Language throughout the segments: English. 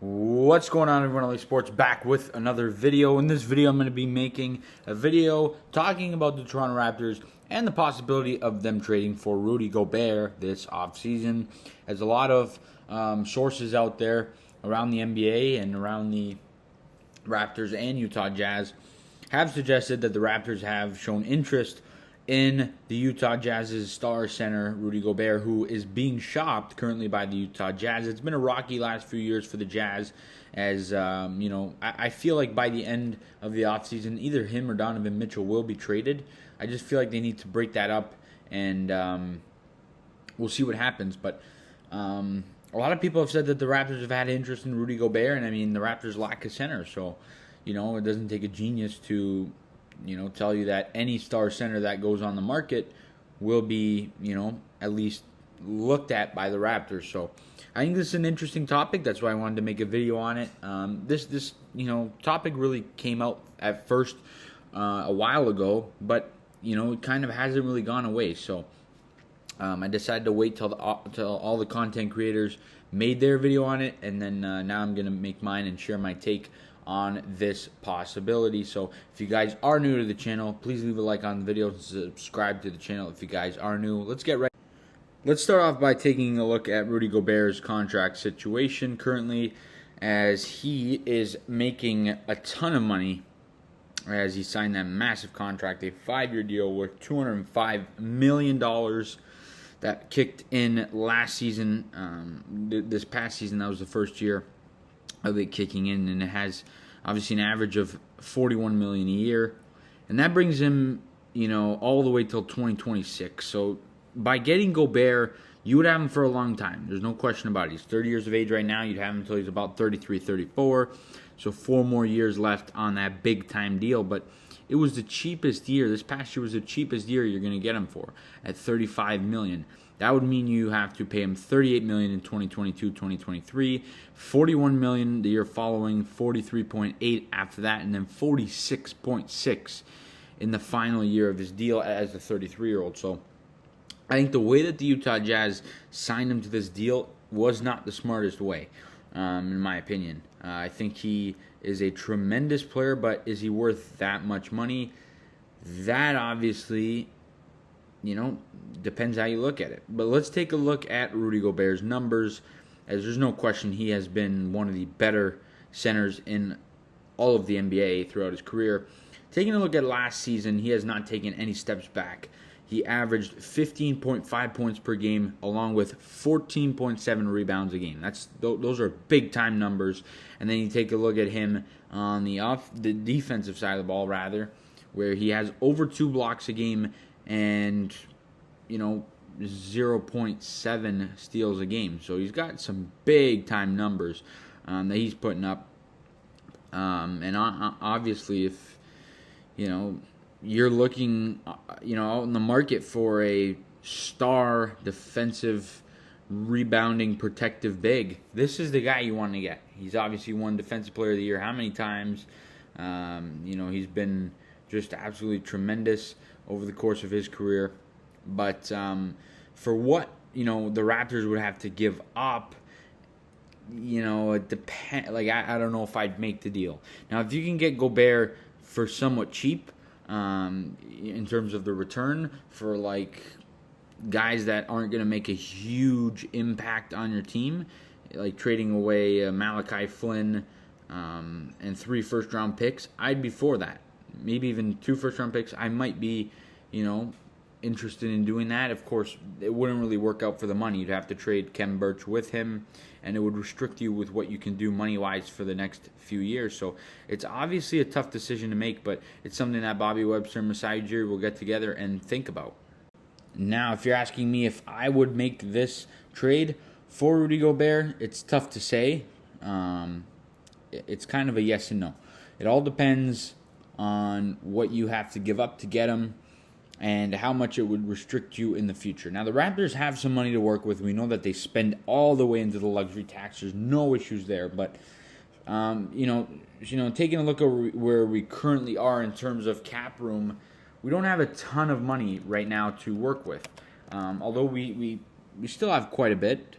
What's going on, everyone? LA Sports back with another video. In this video, I'm going to be making a video talking about the Toronto Raptors and the possibility of them trading for Rudy Gobert this offseason. As a lot of sources out there around the NBA and around the Raptors and Utah Jazz have suggested that the Raptors have shown interest in the Utah Jazz's star center, Rudy Gobert, who is being shopped currently by the Utah Jazz. It's been a rocky last few years for the Jazz, as I feel like by the end of the offseason, either him or Donovan Mitchell will be traded. I just feel like they need to break that up, and we'll see what happens. But a lot of people have said that the Raptors have had interest in Rudy Gobert, and I mean, the Raptors lack a center, so it doesn't take a genius to tell you that any star center that goes on the market will be, at least looked at by the Raptors. So I think this is an interesting topic. That's why I wanted to make a video on it. This topic really came out at first a while ago, but it kind of hasn't really gone away. So I decided to wait till all the content creators made their video on it, and then now I'm gonna make mine and share my take on this possibility. So if you guys are new to the channel, please leave a like on the video and subscribe to the channel if you guys are new. Let's start off by taking a look at Rudy Gobert's contract situation currently, as he is making a ton of money as he signed that massive contract, a 5-year deal worth $205 million that kicked in last season. This past season, that was the first year of it kicking in, and it has obviously an average of $41 million a year, and that brings him all the way till 2026. So by getting Gobert, you would have him for a long time. There's no question about it. He's 30 years of age right now. You'd have him until he's about 33, 34. So 4 more years left on that big time deal. But it was the cheapest year. This past year was the cheapest year you're going to get him for, at $35 million. That would mean you have to pay him $38 million in 2022, 2023, $41 million the year following, $43.8 after that, and then $46.6 in the final year of his deal as a 33-year-old. So I think the way that the Utah Jazz signed him to this deal was not the smartest way, in my opinion. I think he is a tremendous player, but is he worth that much money? That obviously depends how you look at it. But let's take a look at Rudy Gobert's numbers, as there's no question he has been one of the better centers in all of the NBA throughout his career. Taking a look at last season, he has not taken any steps back. He averaged 15.5 points per game, along with 14.7 rebounds a game. Those are big-time numbers. And then you take a look at him on the defensive side of the ball, where he has over 2 blocks a game and 0.7 steals a game. So he's got some big time numbers that he's putting up. And obviously, if you're looking out in the market for a star defensive rebounding protective big, this is the guy you want to get. He's obviously won Defensive Player of the Year how many times? He's been just absolutely tremendous over the course of his career. But for what the Raptors would have to give up, it depends. Like I don't know if I'd make the deal. Now, if you can get Gobert for somewhat cheap, in terms of the return for like guys that aren't going to make a huge impact on your team, like trading away Malachi Flynn and 3 first-round picks, I'd be for that. Maybe even 2 first-round picks. I might be, interested in doing that. Of course, it wouldn't really work out for the money. You'd have to trade Khem Birch with him, and it would restrict you with what you can do money-wise for the next few years. So it's obviously a tough decision to make, but it's something that Bobby Webster and Masai Ujiri will get together and think about. Now, if you're asking me if I would make this trade for Rudy Gobert, it's tough to say. It's kind of a yes and no. It all depends on what you have to give up to get him and how much it would restrict you in the future. Now, the Raptors have some money to work with. We know that they spend all the way into the luxury tax. There's no issues there. But, taking a look at where we currently are in terms of cap room, we don't have a ton of money right now to work with. Although we still have quite a bit.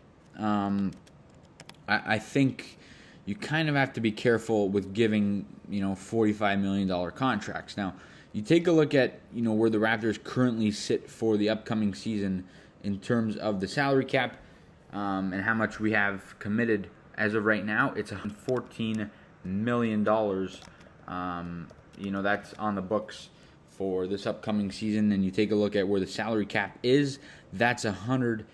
I think you kind of have to be careful with giving, $45 million contracts. Now, you take a look at, where the Raptors currently sit for the upcoming season in terms of the salary cap, and how much we have committed as of right now. It's $14 million. That's on the books for this upcoming season. And you take a look at where the salary cap is, that's $122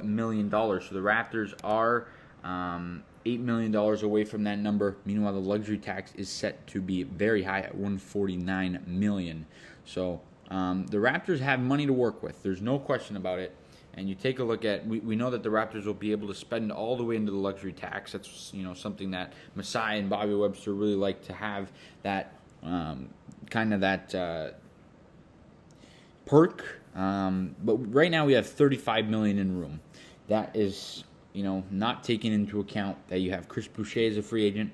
million. So the Raptors are $8 million away from that number. Meanwhile, the luxury tax is set to be very high at $149 million. So the Raptors have money to work with. There's no question about it. And you take a look at, we know that the Raptors will be able to spend all the way into the luxury tax. That's something that Masai and Bobby Webster really like to have, that perk. But right now we have $35 million in room. That is not taking into account that you have Chris Boucher as a free agent,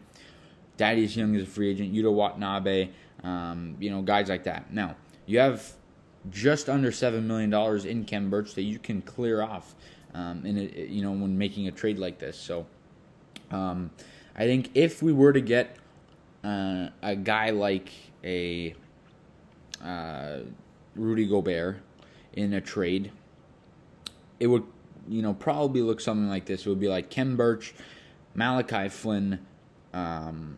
Thaddeus Young as a free agent, Yuta Watanabe, guys like that. Now you have just under $7 million in Khem Birch that you can clear off when making a trade like this. So I think if we were to get a guy like a Rudy Gobert in a trade, it would probably look something like this. It would be like Khem Birch, Malachi Flynn, Delano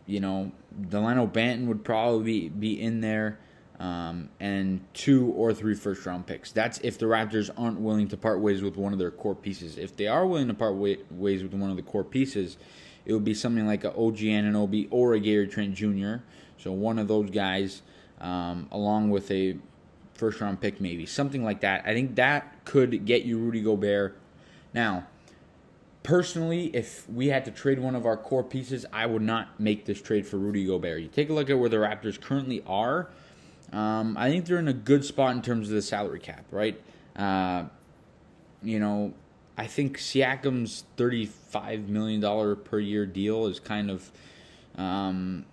Banton would probably be in there. And 2 or 3 first-round picks. That's if the Raptors aren't willing to part ways with one of their core pieces. If they are willing to part ways with one of the core pieces, it would be something like a OG Anunoby or a Gary Trent Jr. So one of those guys, along with a first-round pick maybe. Something like that. I think that could get you Rudy Gobert. Now, personally, if we had to trade one of our core pieces, I would not make this trade for Rudy Gobert. You take a look at where the Raptors currently are. I think they're in a good spot in terms of the salary cap, right? I think Siakam's $35 million per year deal is kind of, when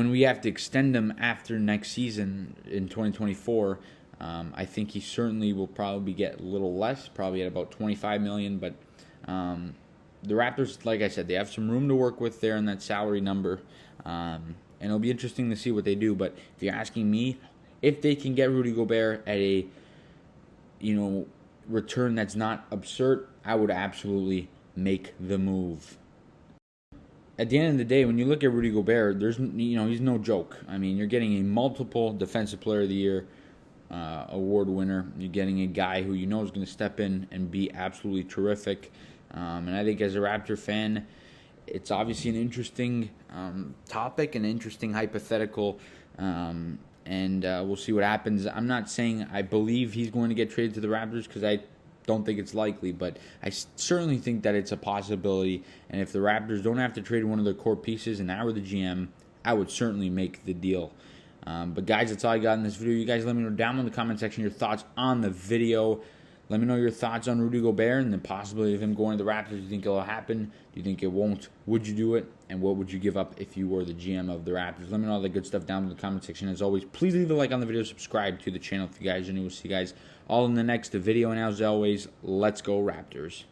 we have to extend him after next season in 2024, I think he certainly will probably get a little less, probably at about $25 million. But the Raptors, like I said, they have some room to work with there in that salary number. And it'll be interesting to see what they do. But if you're asking me, if they can get Rudy Gobert at a, return that's not absurd, I would absolutely make the move. At the end of the day, when you look at Rudy Gobert, he's no joke. I mean, you're getting a multiple Defensive Player of the Year award winner. You're getting a guy who is going to step in and be absolutely terrific. And I think as a Raptor fan, it's obviously an interesting topic, an interesting hypothetical, and we'll see what happens. I'm not saying I believe he's going to get traded to the Raptors because I don't think it's likely, but I certainly think that it's a possibility. And if the Raptors don't have to trade one of their core pieces and I were the GM, I would certainly make the deal. But guys, that's all I got in this video. You guys let me know down in the comment section your thoughts on the video. Let me know your thoughts on Rudy Gobert and the possibility of him going to the Raptors. Do you think it'll happen? Do you think it won't? Would you do it? And what would you give up if you were the GM of the Raptors? Let me know all that good stuff down in the comment section. As always, please leave a like on the video. Subscribe to the channel if you guys are new. We'll see you guys all in the next video. And as always, let's go Raptors.